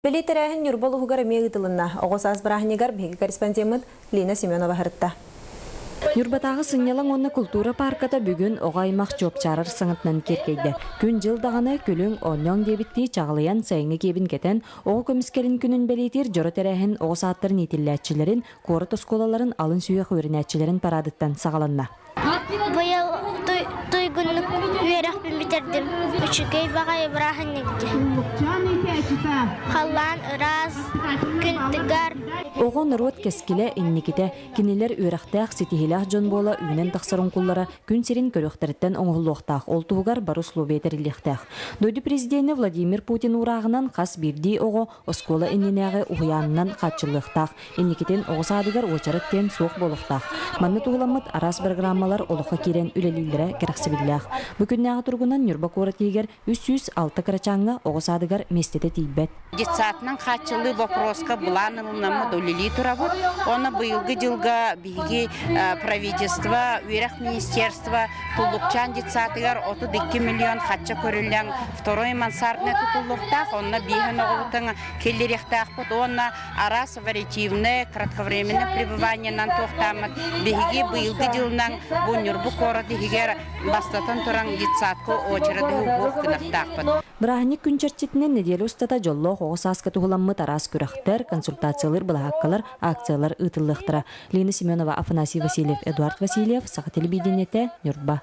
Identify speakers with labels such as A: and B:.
A: Белитерәһен Нюрболугар мегитылынна оғысаз барахнегар беги корреспондент Лина Семенова харытта.
B: Нюрбатағы сыңнялың онны культура парката бүгін оғаймақ жопчарыр сыңытнан керкейді. Күн жылдағаны күлің оньон дебітті чағылыян сайыңы кебін кетен оғы көміскелін күнін белетер жоры тәрәхін оғы сааттарын етілләтчілерін, коры тосколаларын алын сүйек өрінәтчілерін парадыттан сағаланна.
C: Бұйыл той күнлік үйерақпен бітердім. Үшігей бағай бұрағын негде. Қаллан, ұраз, күнтігар.
B: Оғы нұрот кескілі инникіте кенелер үйрақтақ сетихилях жон бола үйнен тақсырын құллара күн серін көріқтіріттен оңғылуқтақ олтуғар бару слобетеріліқтақ. Дойды президенті Владимир Путин урағынан қас бірдей оғы оскола инненәғі ұғыянынан қатшылықтақ. Инникітен оғы садығар очарыттен соқ болуқтақ. Манны туғыламыд арас программалар олыққа керен үлелілері керақсыбілләқ. Бүкіннәғы тұрғынан Нюрбакора тегер 306 карачаңға оғы садығар местеті тейбет.
D: Детсатның қатшылы вопроска бұланылынамы долили турабыт. Оны бұйылғы жылға бігі правительство, үйрек министерство тұллықчан детсатығар 32 миллион қатшы көрілген второй мансардны тұтылықтақ. Оны бейхін оғылтың келдеректақ бұд. Оны арас вариативны, кратковременный пребываниянан тоқтамыд. Бігі бұйылғы жылынан бұл Нюрбакора тегер бастатын тұран детсатқы очырады ұғық қынықтақ бұд.
B: Бірахник күнчерчетінен неделі ұстата жоллы оғыс асқы тұғыламы тарас көріқтер, консультациялар, бұлағаққалар, акциялар ұтылықтыра. Лина Семенова, Афанасий Васильев, Эдуард Васильев, Сақа телебидениеті, Нюрба.